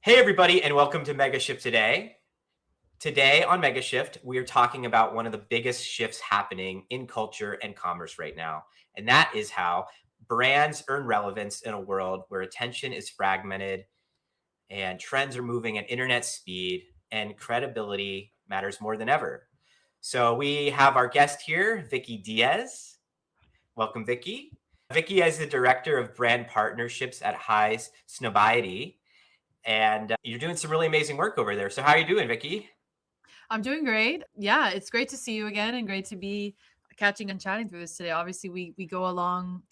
Hey, everybody, and welcome to Megashift today. Today on Megashift, we are talking about one of the biggest shifts happening in culture and commerce right now. And that is how brands earn relevance in a world where attention is fragmented and trends are moving at internet speed and credibility matters more than ever. So we have our guest here, Vicki Diez. Welcome, Vicki. Vicki is the director of brand partnerships at Highsnobiety, and you're doing some really amazing work over there. So how are you doing, Vicki? I'm doing great. Yeah, it's great to see you again and great to be catching and chatting through this today. Obviously, we go a long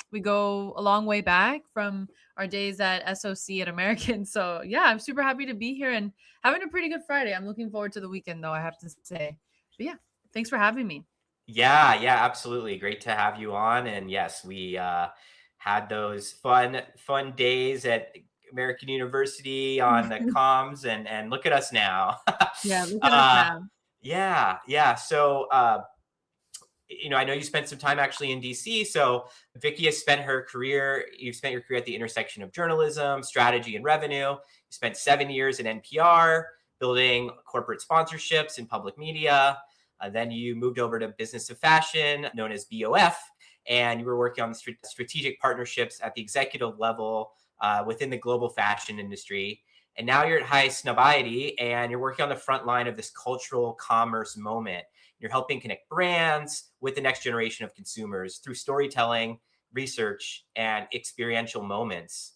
way back from our days at SOC at American. So yeah, I'm super happy to be here and having a pretty good Friday. I'm looking forward to the weekend though, I have to say. But yeah, thanks for having me. Yeah, absolutely. Great to have you on. And yes, we had those fun days at American University on the comms, and look at us now. Yeah, look at us uh, now. yeah. So I know you spent some time actually in DC. So Vicky has spent her career. You've spent your career at the intersection of journalism, strategy, and revenue. You spent 7 years at NPR building corporate sponsorships in public media. Then you moved over to Business of Fashion, known as BOF, and you were working on strategic partnerships at the executive level within the global fashion industry. And now you're at Highsnobiety, and you're working on the front line of this cultural commerce moment. You're helping connect brands with the next generation of consumers through storytelling, research, and experiential moments.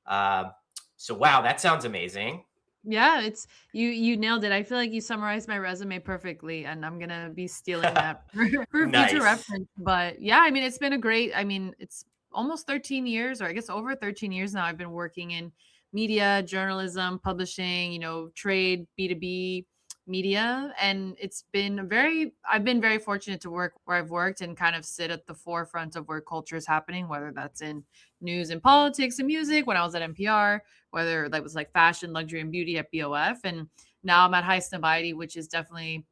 Uh, so, wow, that sounds amazing. Yeah, it's you nailed it. I feel like you summarized my resume perfectly, and I'm gonna be stealing that for future Nice. reference. But yeah, I mean, it's been a great. I mean, it's almost 13 years, or I guess over 13 years now. I've been working in media, journalism, publishing, trade, B2B media, and it's been very. I've been very fortunate to work where I've worked and kind of sit at the forefront of where culture is happening, whether that's in news and politics and music. When I was at NPR, whether that was like fashion, luxury, and beauty at BOF. And now I'm at Highsnobiety, which is definitely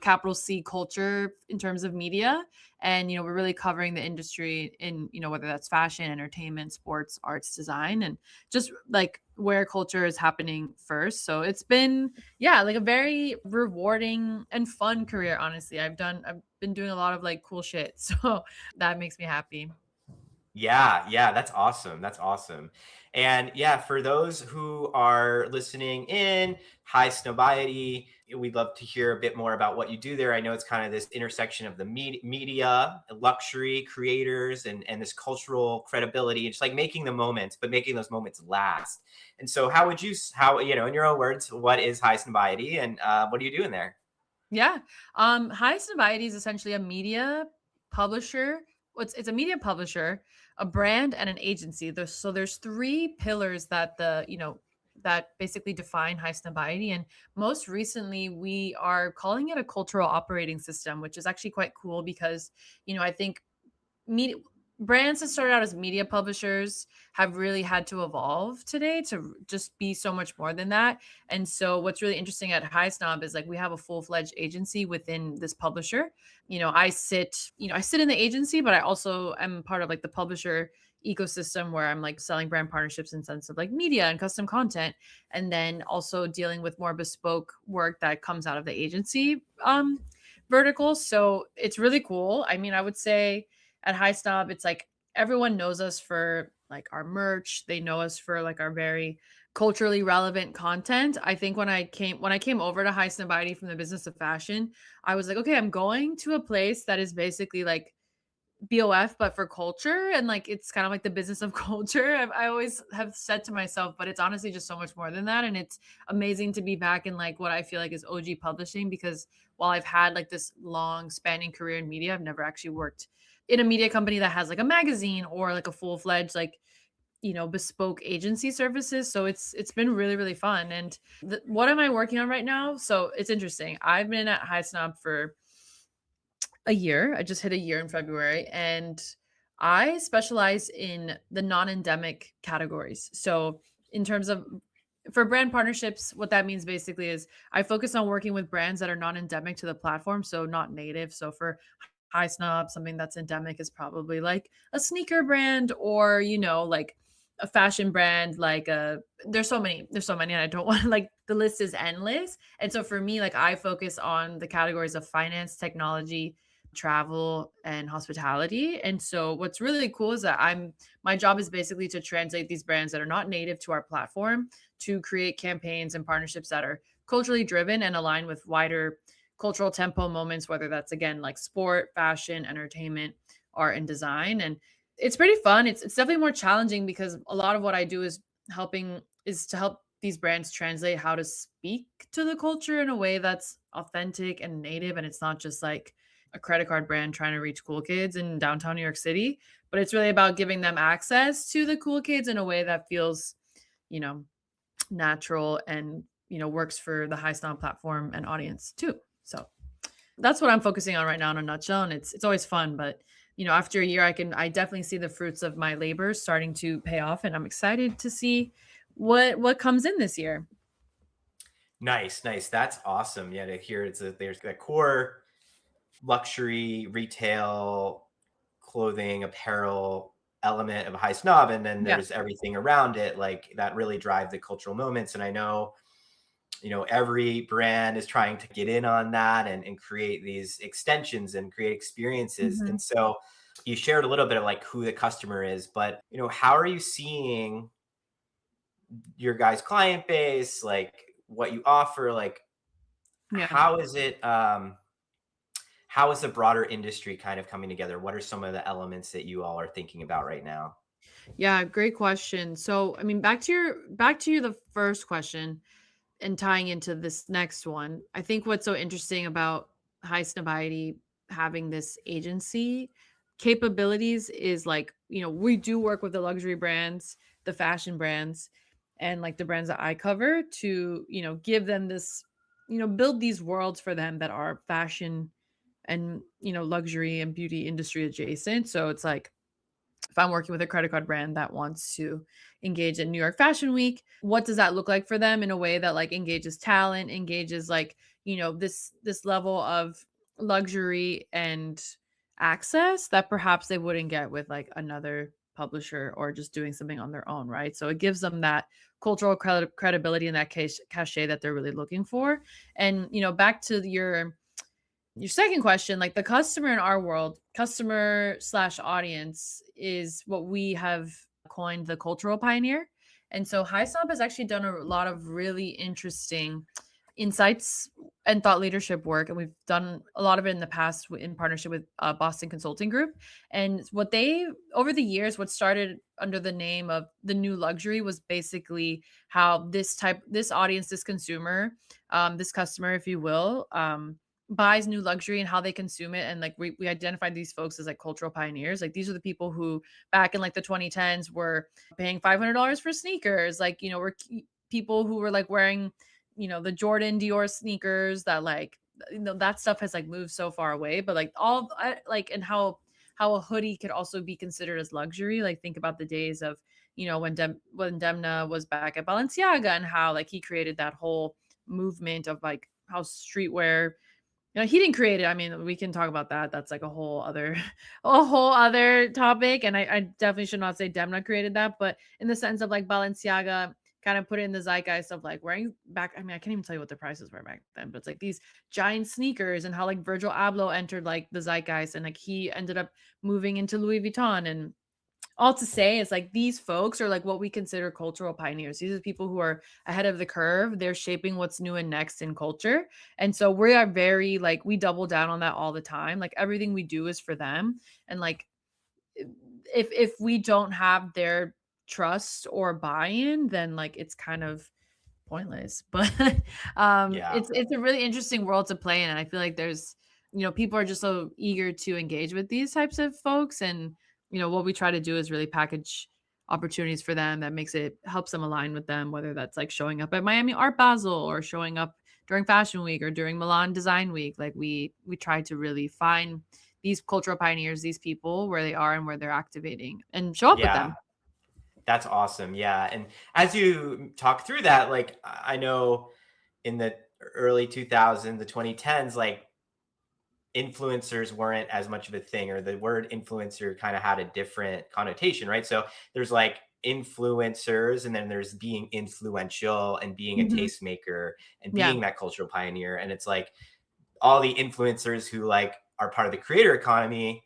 capital C culture in terms of media. And, we're really covering the industry in, whether that's fashion, entertainment, sports, arts, design, and just like where culture is happening first. So it's been, yeah, like a very rewarding and fun career, honestly. I've been doing a lot of like cool shit. So that makes me happy. Yeah, that's awesome. That's awesome. And yeah, for those who are listening in, hi Snobiety, we'd love to hear a bit more about what you do there. I know it's kind of this intersection of the media, luxury, creators, and this cultural credibility. It's like making the moments, but making those moments last. And so, in your own words, what is Hi Snobiety, and what are you doing there? Yeah. Highsnobiety is essentially a media publisher. It's a media publisher, a brand, and an agency. There's three pillars that basically define Highsnobiety. And most recently, we are calling it a cultural operating system, which is actually quite cool because I think media brands that started out as media publishers have really had to evolve today to just be so much more than that. And so what's really interesting at High Snob is like we have a full-fledged agency within this publisher. I sit in the agency, but I also am part of like the publisher ecosystem where I'm like selling brand partnerships in sense of like media and custom content, and then also dealing with more bespoke work that comes out of the agency vertical. So it's really cool. I mean, I would say at High Snob, it's like everyone knows us for like our merch. They know us for like our very culturally relevant content. I think when I came over to High Snobiety from the business of fashion, I was like, okay, I'm going to a place that is basically like BOF, but for culture. And like it's kind of like the business of culture. I always have said to myself, but it's honestly just so much more than that. And it's amazing to be back in like what I feel like is OG publishing because while I've had like this long spanning career in media, I've never actually worked in a media company that has like a magazine or like a full-fledged like bespoke agency services. So it's been really really fun. And what am I working on right now? So it's interesting. I've been at High Snob for a year. I just hit a year in February, and I specialize in the non-endemic categories. So, in terms of for brand partnerships, what that means basically is I focus on working with brands that are non-endemic to the platform, so not native. So for High Snob, something that's endemic is probably like a sneaker brand or, like a fashion brand like there's so many and I don't want like the list is endless. And so for me, like I focus on the categories of finance, technology, travel, and hospitality. And so what's really cool is that my job is basically to translate these brands that are not native to our platform to create campaigns and partnerships that are culturally driven and align with wider cultural tempo moments, whether that's again like sport, fashion, entertainment, art, and design. And it's pretty fun. It's definitely more challenging because a lot of what I do is to help these brands translate how to speak to the culture in a way that's authentic and native, and it's not just like a credit card brand trying to reach cool kids in downtown New York City, but it's really about giving them access to the cool kids in a way that feels, you know, natural and, works for the high snob platform and audience too. So that's what I'm focusing on right now in a nutshell. And it's always fun, but after a year, I definitely see the fruits of my labor starting to pay off, and I'm excited to see what comes in this year. Nice, nice. That's awesome. Yeah, to hear there's that core luxury retail clothing apparel element of High Snob, and then Yeah. there's everything around it like that really drive the cultural moments. And I know, every brand is trying to get in on that and create these extensions and create experiences. Mhm. And so you shared a little bit of like who the customer is, but how are you seeing your guys' client base, like what you offer, like Yeah. how is it how is the broader industry kind of coming together? What are some of the elements that you all are thinking about right now? Yeah, great question. So, I mean, the first question and tying into this next one, I think what's so interesting about Highsnobiety having this agency capabilities is like, we do work with the luxury brands, the fashion brands, and like the brands that I cover to, give them this, build these worlds for them that are fashion and, luxury and beauty industry adjacent. So it's like if I'm working with a credit card brand that wants to engage in New York Fashion Week, what does that look like for them in a way that like engages talent, engages like, this level of luxury and access that perhaps they wouldn't get with like another publisher or just doing something on their own, right? So it gives them that cultural credibility in that case cachet that they're really looking for. And back to your second question, like the customer in our world, customer slash audience is what we have coined the cultural pioneer. And so Highsnob has actually done a lot of really interesting insights and thought leadership work. And we've done a lot of it in the past in partnership with Boston Consulting Group. And over the years, what started under the name of the new luxury was basically how this audience, this consumer, this customer, if you will, buys new luxury and how they consume it. And like we identified these folks as like cultural pioneers. Like these are the people who back in like the 2010s were paying $500 for sneakers. Like, people who were like wearing, the Jordan Dior sneakers that like, that stuff has like moved so far away. But like like, and how a hoodie could also be considered as luxury. Like think about the days of, when Demna was back at Balenciaga and how like he created that whole movement of like how streetwear, he didn't create it. I mean, we can talk about that. That's like a whole other a whole other topic. And I definitely should not say Demna created that, but in the sense of like Balenciaga kind of put it in the zeitgeist of like wearing back. I mean, I can't even tell you what the prices were back then, but it's like these giant sneakers and how like Virgil Abloh entered like the zeitgeist and like he ended up moving into Louis Vuitton. And all to say is like these folks are like what we consider cultural pioneers. These are people who are ahead of the curve. They're shaping what's new and next in culture. And so we are very like we double down on that all the time. Like everything we do is for them. And like if we don't have their trust or buy-in, then like it's kind of pointless. But Yeah. it's a really interesting world to play in. And I feel like there's, people are just so eager to engage with these types of folks. And, what we try to do is really package opportunities for them that helps them align with them, whether that's like showing up at Miami Art Basel or showing up during Fashion Week or during Milan Design Week. Like we try to really find these cultural pioneers, these people where they are and where they're activating and show up with Yeah. them. That's awesome. Yeah. And as you talk through that, like I know in the early 2000s, the 2010s, like influencers weren't as much of a thing, or the word influencer kind of had a different connotation, right? So there's like influencers, and then there's being influential and being a Mhm. tastemaker and Yeah. being that cultural pioneer. And it's like all the influencers who like are part of the creator economy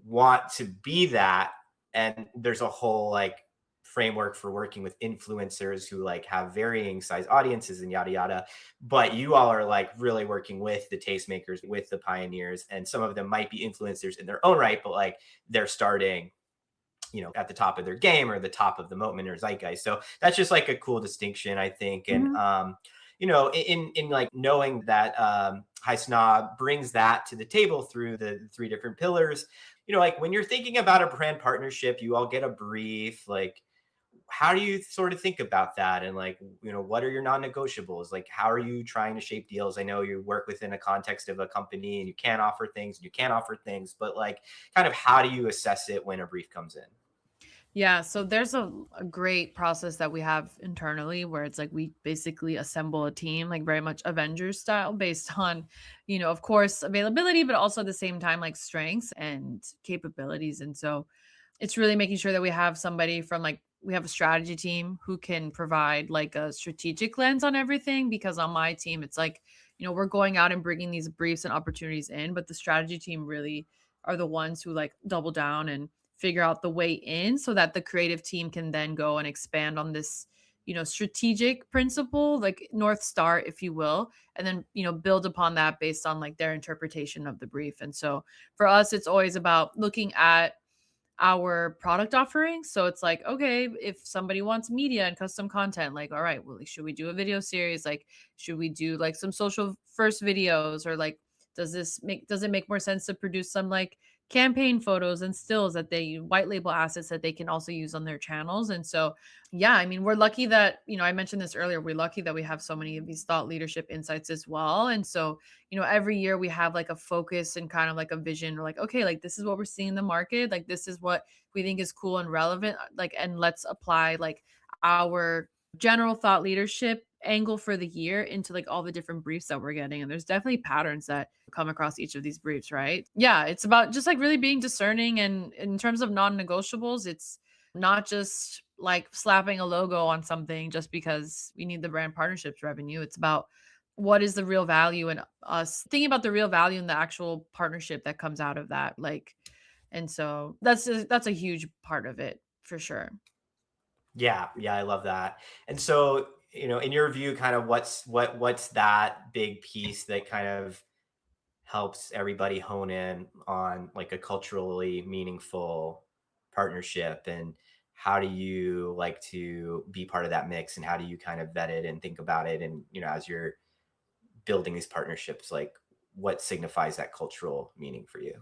want to be that. And there's a whole like framework for working with influencers who like have varying size audiences and yada yada. But you all are like really working with the tastemakers, with the pioneers, and some of them might be influencers in their own right, but like they're starting, you know, at the top of their game or the top of the moment or zeitgeist. So that's just like a cool distinction, I think. And Mhm. you know, in like knowing that High Snob brings that to the table through the three different pillars, you know, like when you're thinking about a brand partnership, you all get a brief, like how do you sort of think about that? And like, you know, what are your non-negotiables? Like, how are you trying to shape deals? I know you work within a context of a company and you can't offer things and you can't offer things, but like kind of how do you assess it when a brief comes in? Yeah, so there's a great process that we have internally where it's like we basically assemble a team, like very much Avengers style, based on, of course, availability, but also at the same time, like strengths and capabilities. And so it's really making sure that we have somebody from like, we have a strategy team who can provide like a strategic lens on everything. Because on my team, it's like, we're going out and bringing these briefs and opportunities in, but the strategy team really are the ones who like double down and figure out the way in so that the creative team can then go and expand on this strategic principle, like north star if you will, and then build upon that based on like their interpretation of the brief. And so for us it's always about looking at our product offering. So it's like, okay, if somebody wants media and custom content, like, all right, well, like, should we do a video series? Like, should we do like some social first videos? Or like, does it make more sense to produce some like campaign photos and stills that they white label assets that they can also use on their channels? And so, yeah, I mean, we're lucky that, I mentioned this earlier, we're lucky that we have so many of these thought leadership insights as well. And so, every year we have like a focus and kind of like a vision. We're like, okay, like this is what we're seeing in the market. Like this is what we think is cool and relevant. Like, and let's apply like our general thought leadership angle for the year into like all the different briefs that we're getting. And there's definitely patterns that come across each of these briefs, right? Yeah, it's about just like really being discerning. And in terms of non-negotiables, it's not just like slapping a logo on something just because we need the brand partnerships revenue. It's about what is the real value in us thinking about the real value in the actual partnership that comes out of that. Like, and so that's a huge part of it for sure. Yeah, yeah, I love that. And so, you know, in your view, kind of what's that big piece that kind of helps everybody hone in on like a culturally meaningful partnership, and how do you like to be part of that mix, and how do you kind of vet it and think about it, and you know, as you're building these partnerships, like what signifies that cultural meaning for you?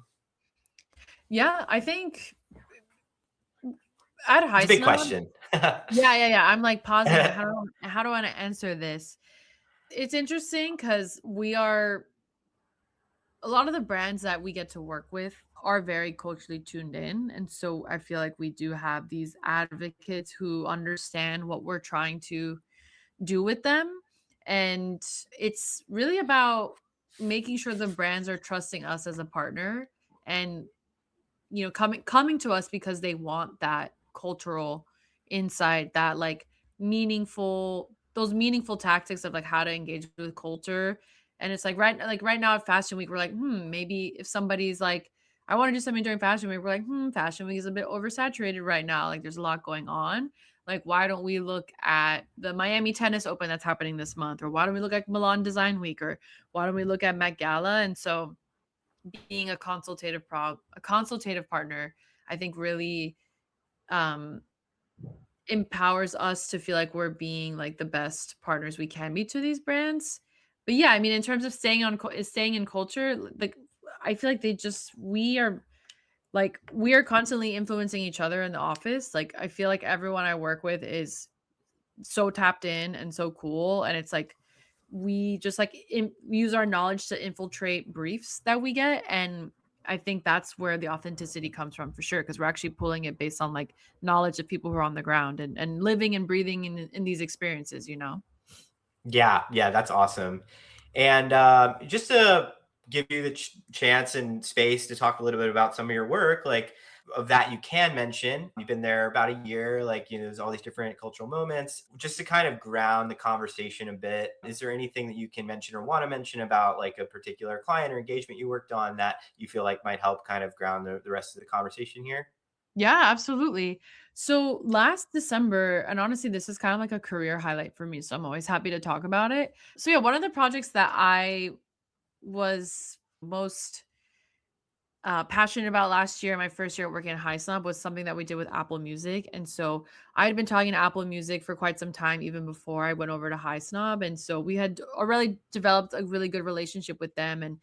Yeah, I think at It's High a big Snob, question. yeah. I'm like pausing. Like, how do I want to answer this? It's interesting because we are a lot of the brands that we get to work with are very culturally tuned in. And so I feel like we do have these advocates who understand what we're trying to do with them. And it's really about making sure the brands are trusting us as a partner and coming to us because they want that cultural insight, that like meaningful those meaningful tactics of like how to engage with culture. And it's like right now at Fashion Week, we're like, maybe if somebody's like, I want to do something during Fashion Week, we're like, Fashion Week is a bit oversaturated right now. Like there's a lot going on. Like, why don't we look at the Miami Tennis Open that's happening this month? Or why don't we look at Milan Design Week? Or why don't we look at Met Gala? And so being a consultative partner, I think really um empowers us to feel like we're being like the best partners we can be to these brands. But yeah, I mean, in terms of staying in culture, like I feel like we are constantly influencing each other in the office. Like I feel like everyone I work with is so tapped in and so cool. And it's like we just like use our knowledge to infiltrate briefs that we get. And I think that's where the authenticity comes from for sure, because we're actually pulling it based on like knowledge of people who are on the ground and living and breathing in these experiences. Yeah, yeah, that's awesome. And just to give you the chance and space to talk a little bit about some of your work, like of that you can mention. You've been there about a year, like, there's all these different cultural moments. Just to kind of ground the conversation a bit, is there anything that you can mention or want to mention about like a particular client or engagement you worked on that you feel like might help kind of ground the rest of the conversation here? Yeah, absolutely. So last December, and honestly, this is kind of like a career highlight for me. So I'm always happy to talk about it. So yeah, one of the projects that I was most passionate about last year, my first year working at Highsnob, was something that we did with Apple Music. And so I had been talking to Apple Music for quite some time, even before I went over to Highsnob. And so we had already developed a really good relationship with them. And,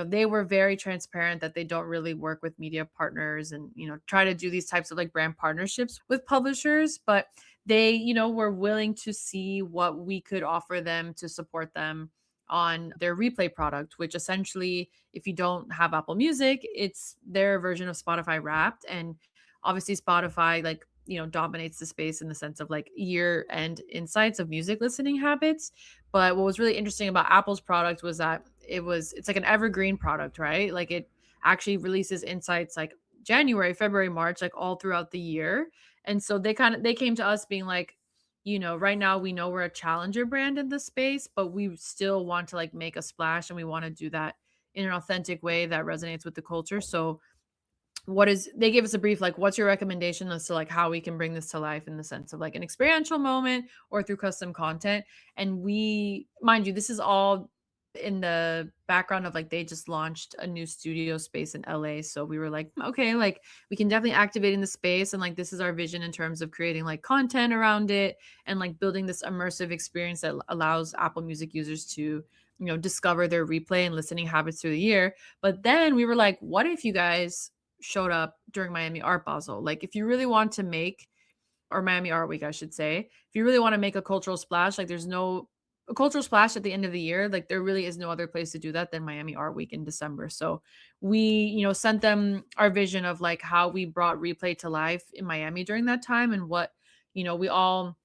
they were very transparent that they don't really work with media partners and, try to do these types of like brand partnerships with publishers. But they, were willing to see what we could offer them to support them on their replay product, which essentially, if you don't have Apple Music, it's their version of Spotify Wrapped. And obviously, Spotify, like, dominates the space in the sense of like year end insights of music listening habits. But what was really interesting about Apple's product was that it's like an evergreen product, right? Like it actually releases insights like January, February, March, like all throughout the year. And so they came to us being like, right now we know we're a challenger brand in the space, but we still want to like make a splash and we want to do that in an authentic way that resonates with the culture. So they gave us a brief like what's your recommendation as to like how we can bring this to life in the sense of like an experiential moment or through custom content. And we, mind you, this is all in the background of like they just launched a new studio space in LA. So we were like, okay, like we can definitely activate in the space, and like this is our vision in terms of creating like content around it and like building this immersive experience that allows Apple Music users to discover their replay and listening habits through the year. But then we were like, what if you guys showed up during Miami Art Basel? Like if you really want to make, or Miami Art Week, I should say, if you really want to make a cultural splash, like there's no a cultural splash at the end of the year, like there really is no other place to do that than Miami Art Week in December. So we, sent them our vision of like how we brought replay to life in Miami during that time and what, we all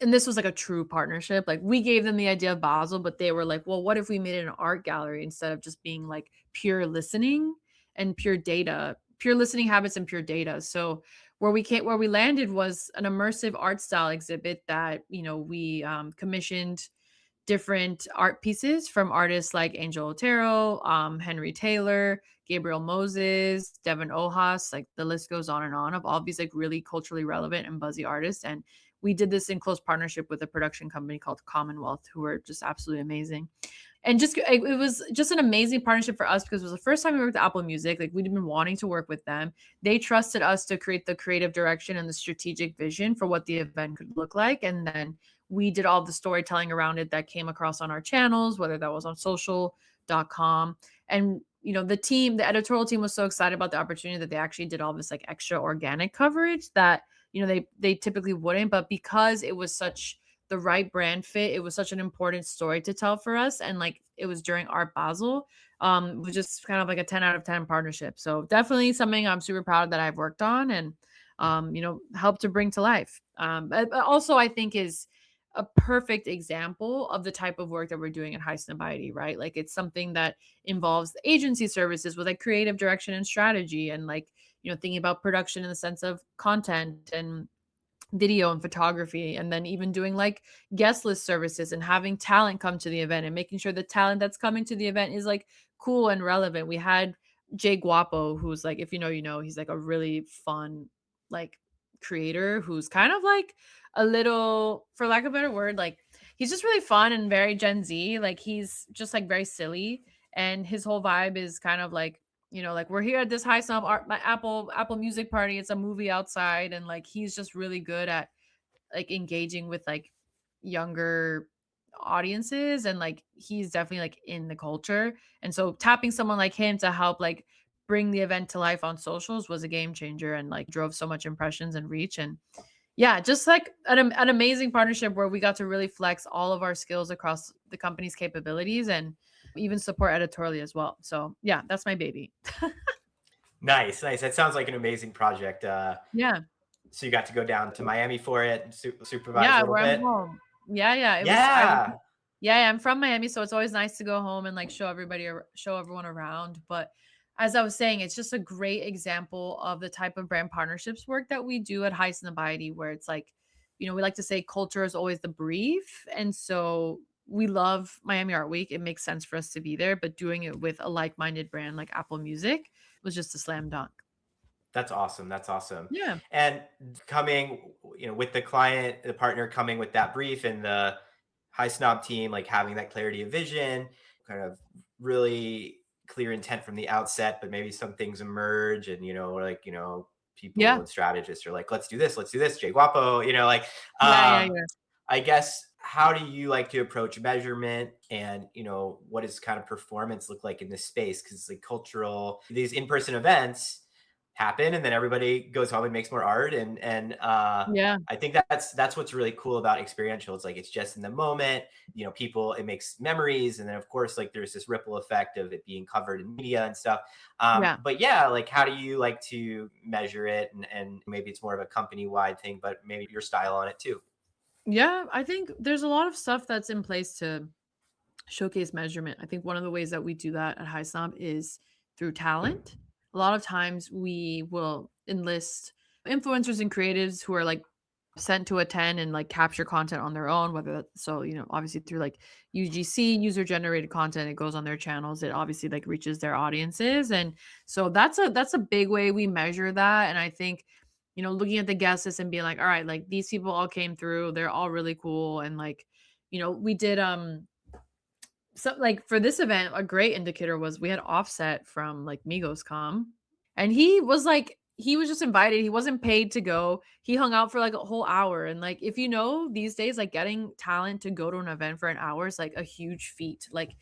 and this was like a true partnership. Like we gave them the idea of Basel, but they were like, well, what if we made it an art gallery instead of just being like pure listening and pure data, pure listening habits and pure data. So where we landed was an immersive art style exhibit that, we commissioned different art pieces from artists like Angel Otero, Henry Taylor, Gabriel Moses, Devin Ojas, like the list goes on and on of all these like really culturally relevant and buzzy artists. And we did this in close partnership with a production company called Commonwealth, who are just absolutely amazing. And just it was just an amazing partnership for us because it was the first time we worked with Apple Music. Like we'd been wanting to work with them. They trusted us to create the creative direction and the strategic vision for what the event could look like. And then we did all the storytelling around it that came across on our channels, whether that was on social.com. And the editorial team was so excited about the opportunity that they actually did all this like extra organic coverage that they typically wouldn't. But because it was such the right brand fit, it was such an important story to tell for us. And like it was during Art Basel, it was just kind of like a 10 out of 10 partnership. So definitely something I'm super proud that I've worked on and helped to bring to life. But also I think is a perfect example of the type of work that we're doing at Highsnobiety, right? Like it's something that involves agency services with like creative direction and strategy and like, thinking about production in the sense of content and video and photography, and then even doing like guest list services and having talent come to the event and making sure the talent that's coming to the event is like cool and relevant. We had Jay Guapo, who's like, if he's like a really fun like creator who's kind of like a little, for lack of a better word, like he's just really fun and very Gen Z. Like he's just like very silly, and his whole vibe is kind of like, like we're here at this high snob art my Apple Music party. It's a movie outside, and like he's just really good at like engaging with like younger audiences, and like he's definitely like in the culture. And so tapping someone like him to help like bring the event to life on socials was a game changer and like drove so much impressions and reach. And yeah, just like an amazing partnership where we got to really flex all of our skills across the company's capabilities and even support editorially as well. So yeah, that's my baby. Nice, nice. That sounds like an amazing project. Yeah. So you got to go down to Miami for it and supervise a Yeah, little where I'm bit. home. Yeah, yeah, it was I was Yeah. yeah, yeah, I'm from Miami, so it's always nice to go home and, like, show everyone around. But, as I was saying, it's just a great example of the type of brand partnerships work that we do at Highsnobiety, where it's like, we like to say culture is always the brief. And so we love Miami Art Week. It makes sense for us to be there, but doing it with a like minded brand like Apple Music was just a slam dunk. That's awesome. That's awesome. Yeah. And coming, with the client, the partner coming with that brief and the high snob team, like having that clarity of vision, kind of really clear intent from the outset, but maybe some things emerge and, or like, people Yeah. and strategists are like, let's do this, Jay Guapo, like, Yeah. Yeah. um, Yeah. I guess, how do you like to approach measurement and, what does kind of performance look like in this space? Because like these in-person events happen and then everybody goes home and makes more art. And Yeah. I think that's what's really cool about experiential. It's like, it's just in the moment, people, it makes memories. And then of course, like there's this ripple effect of it being covered in media and stuff. Yeah. But yeah, like how do you like to measure it? And maybe it's more of a company wide thing, but maybe your style on it too. Yeah. I think there's a lot of stuff that's in place to showcase measurement. I think one of the ways that we do that at High Snob is through talent. A lot of times we will enlist influencers and creatives who are like sent to attend and like capture content on their own, whether that's so, obviously through like UGC, user generated content, it goes on their channels, it obviously like reaches their audiences. And so that's a big way we measure that. And I think, looking at the guest list and being like, all right, like these people all came through, they're all really cool. And like, we did so like for this event, a great indicator was we had Offset from like Migos come, and he was just invited. He wasn't paid to go. He hung out for like a whole hour. And like if these days, like getting talent to go to an event for an hour is like a huge feat. Like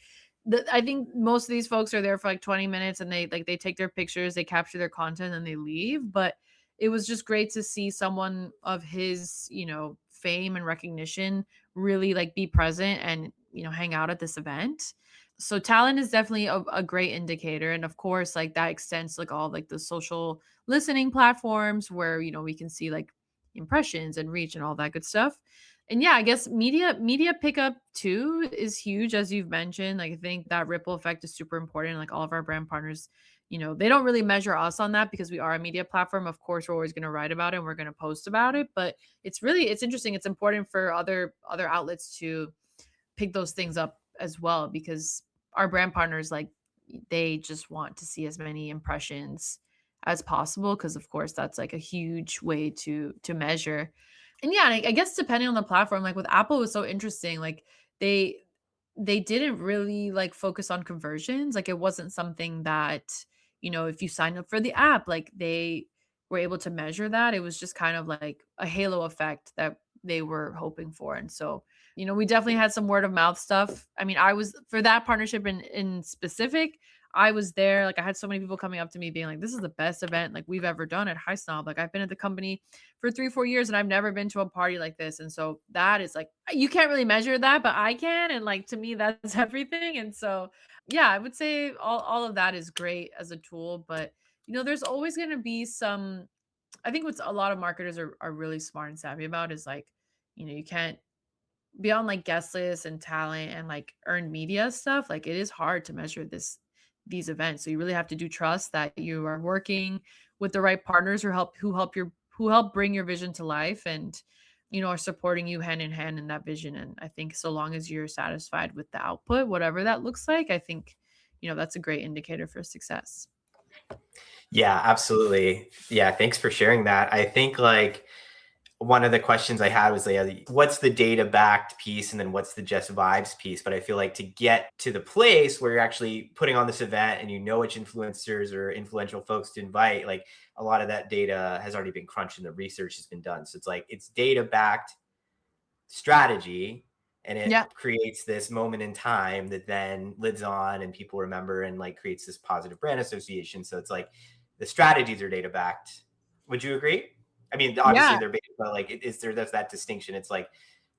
I think most of these folks are there for like 20 minutes and they take their pictures, they capture their content and they leave. But it was just great to see someone of his, fame and recognition really like be present and hang out at this event. So talent is definitely a great indicator. And of course, like that extends to like all like the social listening platforms where we can see like impressions and reach and all that good stuff. And yeah, I guess media pickup too is huge, as you've mentioned. Like I think that ripple effect is super important. Like all of our brand partners, they don't really measure us on that because we are a media platform. Of course, we're always going to write about it and we're going to post about it, but it's interesting. It's important for other outlets to pick those things up as well because our brand partners, like, they just want to see as many impressions as possible because of course that's like a huge way to measure. And yeah, I guess depending on the platform, like with Apple it was so interesting. Like they they didn't really like focus on conversions. Like it wasn't something that, if you sign up for the app, like they were able to measure that. It was just kind of like a halo effect that they were hoping for. And so, we definitely had some word of mouth stuff. I mean, I was for that partnership in specific, I was there. Like I had so many people coming up to me being like, this is the best event like we've ever done at High Snob. Like I've been at the company for 3 4 years and I've never been to a party like this. And so that is like you can't really measure that, but I can. And like to me, that's everything. And so yeah, I would say all of that is great as a tool. But there's always gonna be some. I think what's a lot of marketers are really smart and savvy about is like, you can't beyond like guest lists and talent and like earned media stuff, like it is hard to measure these events. So you really have to do trust that you are working with the right partners who help bring your vision to life and are supporting you hand in hand in that vision. And I think so long as you're satisfied with the output, whatever that looks like, I think that's a great indicator for success. Yeah, absolutely. Yeah, thanks for sharing that. I think like one of the questions I had was like, what's the data backed piece and then what's the just vibes piece? But I feel like to get to the place where you're actually putting on this event and which influencers or influential folks to invite, like a lot of that data has already been crunched and the research has been done. So it's like it's data backed strategy and it Yeah. creates this moment in time that then lives on and people remember and like creates this positive brand association. So it's like the strategies are data backed. Would you agree? I mean, obviously Yeah. they're based, but like, is there does that distinction? It's like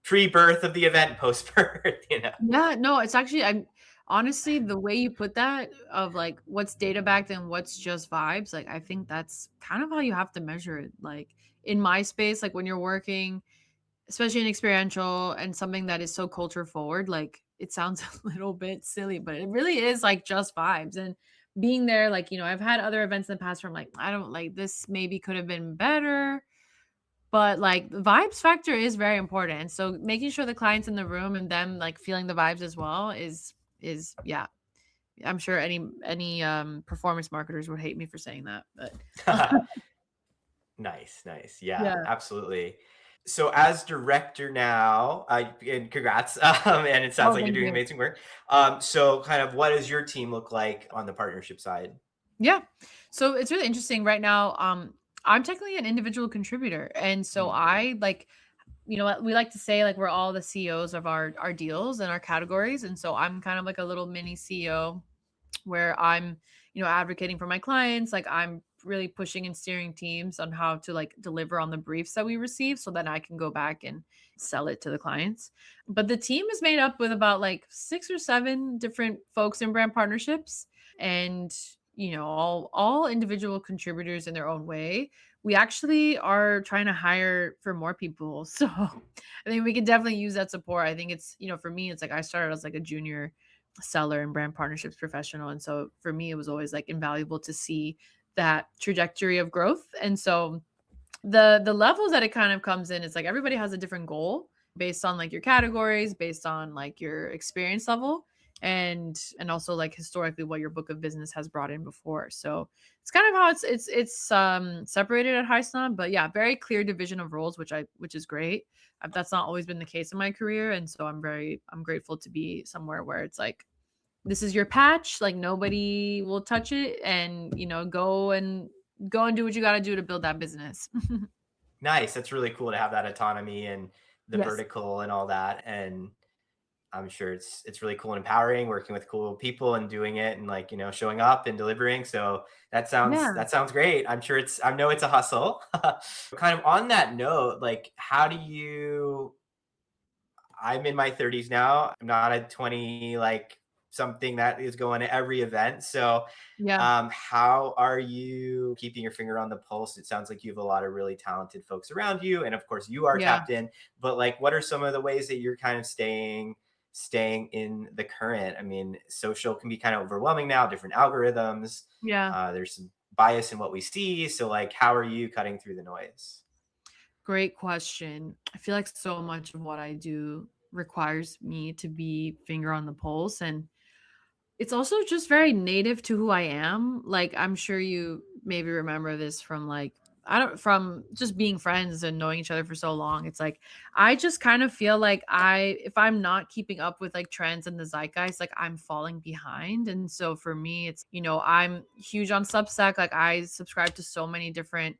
pre-birth of the event, post-birth, Yeah, no, it's actually I'm honestly the way you put that of like what's data backed and what's just vibes, like I think that's kind of how you have to measure it. Like in my space, like when you're working, especially in experiential and something that is so culture forward, like it sounds a little bit silly, but it really is like just vibes. And being there, like, I've had other events in the past where I'm like, I don't like this, maybe could have been better. But like the vibes factor is very important. So making sure the clients in the room and them like feeling the vibes as well is yeah. I'm sure any performance marketers would hate me for saying that, but Nice, nice. Yeah, yeah. absolutely. So as director now, and congrats, and it sounds Oh, like you're thank doing you. amazing work. So kind of what does your team look like on the partnership side? Yeah. So it's really interesting right now. I'm technically an individual contributor. And so Mm, I like, what we like to say, like we're all the CEOs of our deals and our categories. And so I'm kind of like a little mini CEO where I'm, advocating for my clients. Like I'm really pushing and steering teams on how to like deliver on the briefs that we receive so that I can go back and sell it to the clients. But the team is made up with about like 6 or 7 different folks in brand partnerships and all individual contributors in their own way. We actually are trying to hire for more people. So I think we can definitely use that support. I think it's, for me, it's like I started as like a junior seller and brand partnerships professional. And so for me, it was always like invaluable to see that trajectory of growth. And so the levels that it kind of comes in, it's like everybody has a different goal based on like your categories, based on like your experience level and also like historically what your book of business has brought in before. So it's kind of how it's separated at High Snob, but yeah, very clear division of roles, which is great. That's not always been the case in my career, and so I'm grateful to be somewhere where it's like this is your patch, like nobody will touch it, and go and do what you got to do to build that business. nice. That's really cool to have that autonomy and the Yes. vertical and all that. And I'm sure it's really cool and empowering working with cool people and doing it and like, showing up and delivering. So Yeah. that sounds great. I know it's a hustle. Kind of on that note, like how do you I'm in my 30s now. I'm not a 20 like something that is going to every event. So Yeah. how are you keeping your finger on the pulse? It sounds like you have a lot of really talented folks around you, and of course, you are Yeah. tapped in. But like, what are some of the ways that you're kind of staying in the current? I mean, social can be kind of overwhelming now. Different algorithms. Yeah. There's some bias in what we see. So like, how are you cutting through the noise? Great question. I feel like so much of what I do requires me to be finger on the pulse, and it's also just very native to who I am. Like, I'm sure you maybe remember this from like, I don't, from just being friends and knowing each other for so long. It's like, I just kind of feel like if I'm not keeping up with like trends and the zeitgeist, like I'm falling behind. And so for me, it's, I'm huge on Substack. Like, I subscribe to so many different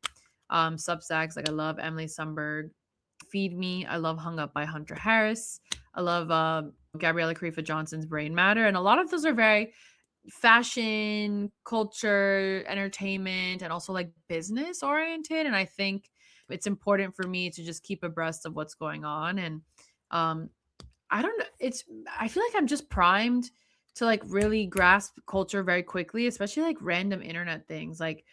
Substacks. Like, I love Emily Sundberg, Feed Me. I love Hung Up by Hunter Harris. I love Gabriella Karifa Johnson's Brain Matter. And a lot of those are very fashion, culture, entertainment, and also like business oriented. And I think it's important for me to just keep abreast of what's going on. And um, I don't know. I feel like I'm just primed to like really grasp culture very quickly, especially like random internet things. Like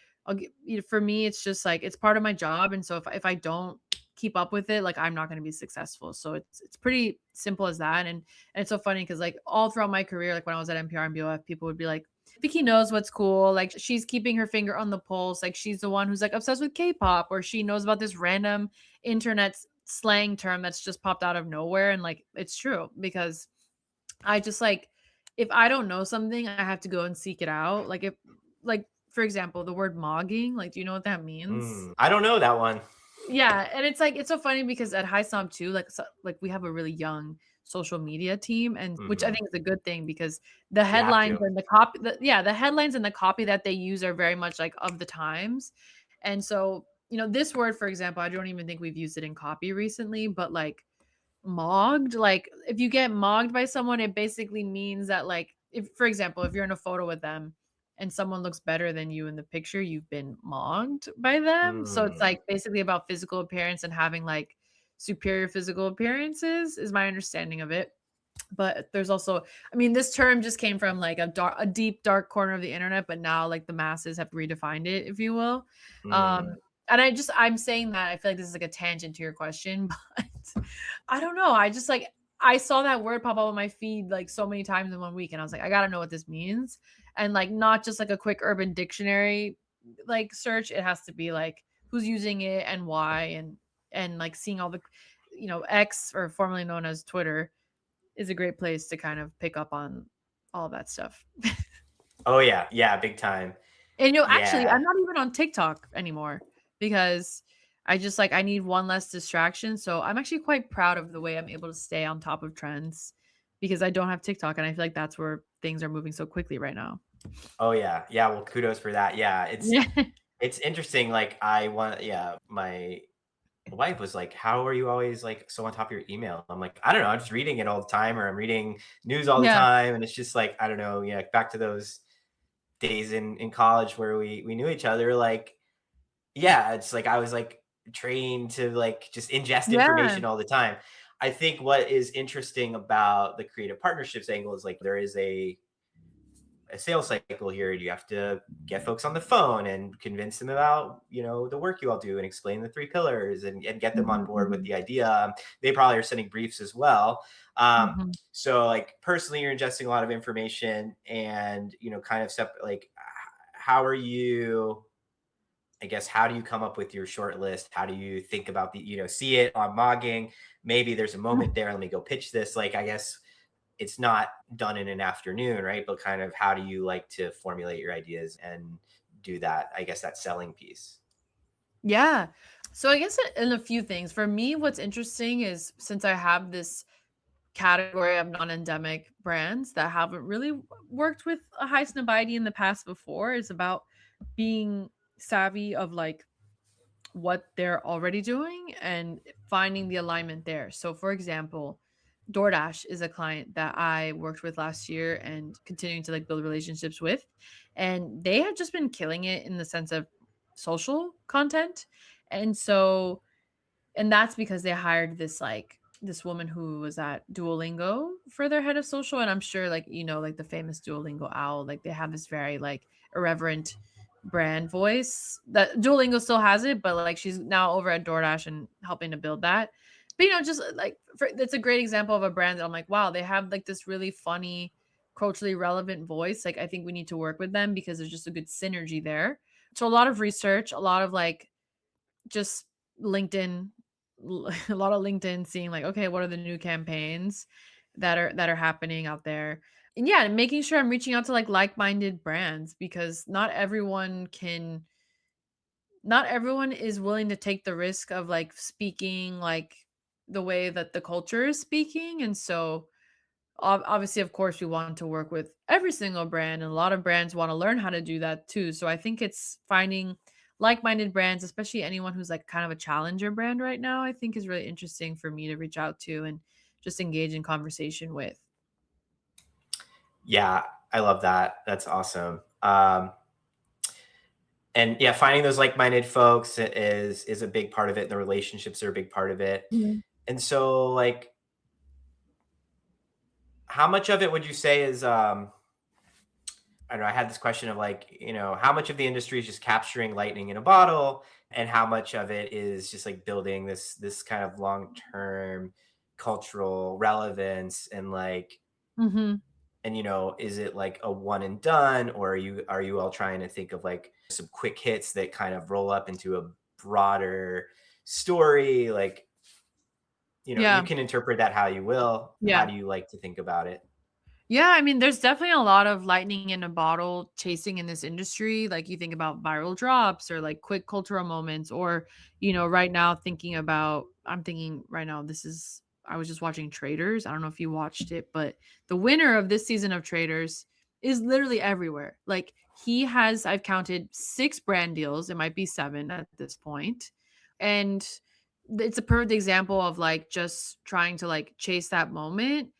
for me, it's just like it's part of my job. And so if I don't keep up with it, like I'm not going to be successful. So it's pretty simple as that. And it's so funny because like all throughout my career, like when I was at NPR and BOF, people would be like, Vicky knows what's cool. Like she's keeping her finger on the pulse. Like she's the one who's like obsessed with K-pop, or she knows about this random internet slang term that's just popped out of nowhere. And like it's true because I just like if I don't know something, I have to go and seek it out. Like if like for example, the word mogging, like do you know what that means? I don't know that one. Yeah, and it's like it's so funny because at High Stomp too, like we have a really young social media team, and which I Hmm. think is a good thing because the You have headlines to. and the copy, the headlines and the copy that they use are very much like of the times, and so this word, for example, I don't even think we've used it in copy recently, but like mogged, like if you get mogged by someone, it basically means that like if for example, if you're in a photo with them and someone looks better than you in the picture, you've been mogged by them. So it's Mm. like basically about physical appearance and having like superior physical appearances is my understanding of it. But there's also, I mean, this term just came from like a deep dark corner of the internet, but now like the masses have redefined it, if you will. Um, Mm. and I'm saying that I feel like this is like a tangent to your question, but I don't know. I just like I saw that word pop up on my feed like so many times in one week, and I was like, I gotta know what this means. and like not just like a quick urban dictionary like search. It has to be like who's using it and why, and like seeing all the, X, or formerly known as Twitter, is a great place to kind of pick up on all that stuff. Oh yeah, yeah, big time. And actually, Yeah. I'm not even on TikTok anymore because I just like I need one less distraction. So I'm actually quite proud of the way I'm able to stay on top of trends because I don't have TikTok, and I feel like that's where things are moving so quickly right now. Oh yeah. Yeah, well, kudos for that. Yeah, Yeah. it's interesting, like, yeah, my wife was like, "How are you always, like, so on top of your email?" I'm like, "I don't know, I'm just reading it all the time, or I'm reading news all the Yeah. time," and it's just like, I don't know, yeah, back to those days in college where we knew each other, like, yeah, it's like I was, like, trained to, like, just ingest Yeah. information all the time. I think what is interesting about the creative partnerships angle is, like, there is a sales cycle here. You have to get folks on the phone and convince them about, the work you all do, and explain the three pillars, and get them on Mhm, board with mhm, the idea. They probably are sending briefs as well. mhm. So like personally, you're ingesting a lot of information, and kind of like, how are you, I guess, how do you come up with your short list? How do you think about see it on mogging? Maybe there's a moment there. Let me go pitch this. Like, I guess it's not done in an afternoon, right? But kind of how do you like to formulate your ideas and do that? I guess that selling piece. Yeah. So I guess in a few things. For me, what's interesting is since I have this category of non-endemic brands that haven't really worked with a high snobiety in the past before, is about being savvy of like what they're already doing and finding the alignment there. So for example, DoorDash is a client that I worked with last year and continuing to like build relationships with. And they have just been killing it in the sense of social content. And so, and that's because they hired this woman who was at Duolingo for their head of social. And I'm sure like, like the famous Duolingo owl, like they have this very like irreverent brand voice that Duolingo still has it, but like she's now over at DoorDash and helping to build that. But just like that's a great example of a brand that I'm like, wow, they have like this really funny, culturally relevant voice. Like I think we need to work with them because there's just a good synergy there. So a lot of research, a lot of like just LinkedIn, a lot of LinkedIn, seeing like, okay, what are the new campaigns that are happening out there? And yeah, and making sure I'm reaching out to like-minded brands because not everyone is willing to take the risk of like speaking like the way that the culture is speaking. And so obviously, of course, we want to work with every single brand, and a lot of brands want to learn how to do that too. So I think it's finding like-minded brands, especially anyone who's like kind of a challenger brand right now, I think is really interesting for me to reach out to and just engage in conversation with. Yeah, I love that. That's awesome. And yeah, finding those like-minded folks is a big part of it. And the relationships are a big part of it. Mhm. And so, like, how much of it would you say is I don't know, I had this question of, like, how much of the industry is just capturing lightning in a bottle, and how much of it is just like building this kind of long-term cultural relevance, and like, Mhm. and is it like a one and done, or are you all trying to think of like some quick hits that kind of roll up into a broader story? Like, you Yeah. can interpret that how you will. How Yeah. do you like to think about it? Yeah, I mean, there's definitely a lot of lightning in a bottle chasing in this industry. Like you think about viral drops or like quick cultural moments, or, right now I'm thinking right now, I was just watching Traders. I don't know if you watched it, but the winner of this season of Traders is literally everywhere. Like I've counted 6 brand deals. It might be 7 at this point. And it's a perfect example of like just trying to like chase that moment,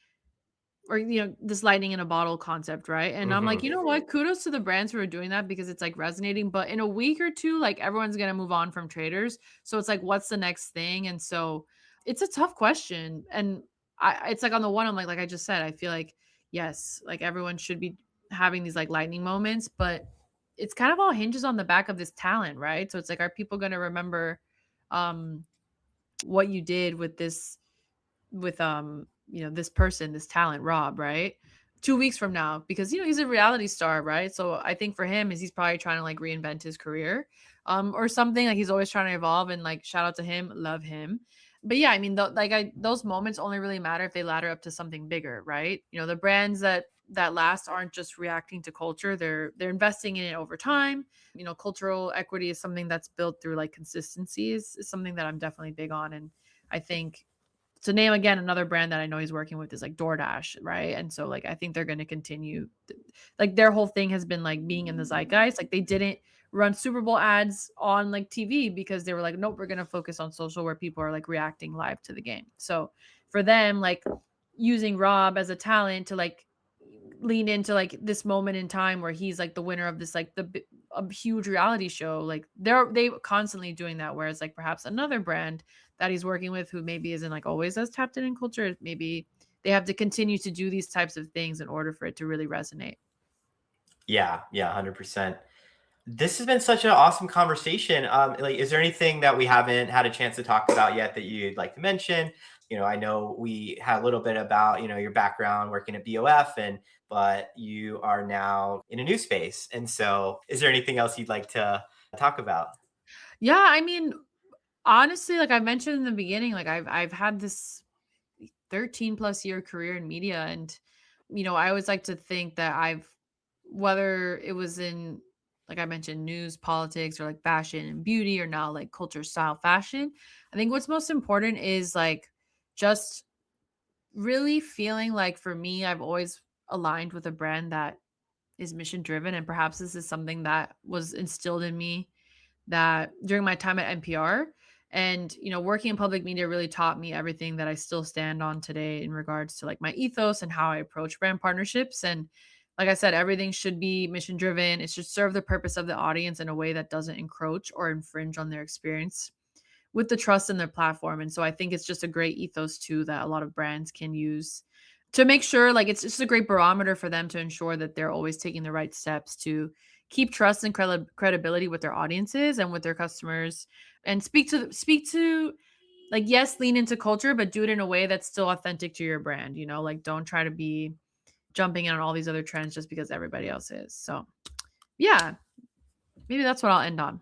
or this lightning in a bottle concept, right? And I'm like, Hmm. you know what, kudos to the brands who are doing that because it's like resonating. But in a week or two, like everyone's gonna move on from Traders, so it's like, what's the next thing? And so it's a tough question. And it's like, on the one, I'm like I just said, I feel like yes, like everyone should be having these like lightning moments, but it's kind of all hinges on the back of this talent, right? So it's like, are people gonna remember um what you did with this, with this person, this talent, Rob, right? 2 weeks from now, because he's a reality star, right? So I think for him is he's probably trying to like reinvent his career, or something. Like he's always trying to evolve, and like shout out to him, love him. But yeah, I mean, those moments only really matter if they ladder up to something bigger, right? The brands that last aren't just reacting to culture; they're investing in it over time. Cultural equity is something that's built through like consistency is something that I'm definitely big on, and I think to name again another brand that I know he's working with is like DoorDash, right? And so like I think they're going to continue, like their whole thing has been like being in the zeitgeist. Like they didn't run Super Bowl ads on like TV because they were like, nope, we're going to focus on social where people are like reacting live to the game. So for them, like using Rob as a talent to like lean into like this moment in time where he's like the winner of this like a huge reality show, like they constantly doing that, whereas like perhaps another brand that he's working with who maybe isn't like always as tapped in culture, maybe they have to continue to do these types of things in order for it to really resonate. Yeah, yeah, 100%. This has been such an awesome conversation. Like, is there anything that we haven't had a chance to talk about yet that you'd like to mention? I know we had a little bit about, your background working at BOF, but you are now in a new space. And so is there anything else you'd like to talk about? Yeah, I mean, honestly, like I mentioned in the beginning, like I've had this 13 plus year career in media, and I always like to think that whether it was in, like I mentioned, news, politics, or like fashion and beauty, or now like culture, style, fashion, I think what's most important is like just really feeling like, for me, I've always aligned with a brand that is mission driven, and perhaps this is something that was instilled in me that during my time at NPR. And working in public media really taught me everything that I still stand on today in regards to like my ethos and how I approach brand partnerships. And like I said, everything should be mission driven. It should serve the purpose of the audience in a way that doesn't encroach or infringe on their experience with the trust in their platform. And so I think it's just a great ethos too that a lot of brands can use to make sure, like, it's just a great barometer for them to ensure that they're always taking the right steps to keep trust and credibility with their audiences and with their customers, and speak to like, yes, lean into culture, but do it in a way that's still authentic to your brand. Like, don't try to be jumping in on all these other trends just because everybody else is. So yeah, maybe that's what I'll end on.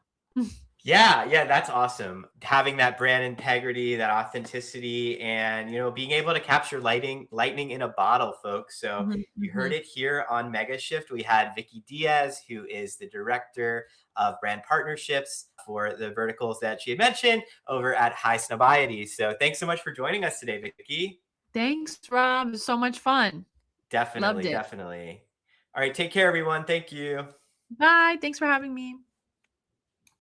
Yeah, yeah, that's awesome. Having that brand integrity, that authenticity, and being able to capture lightning in a bottle, folks. So Mhm, you heard mhm. it here on Megashift. We had Vicki Diez, who is the director of brand partnerships for the verticals that she had mentioned over at Highsnobiety. So thanks so much for joining us today, Vicki. Thanks, Rob. It was so much fun. Loved Definitely, it. definitely. All right, take care, everyone. Thank you. Bye. Thanks for having me.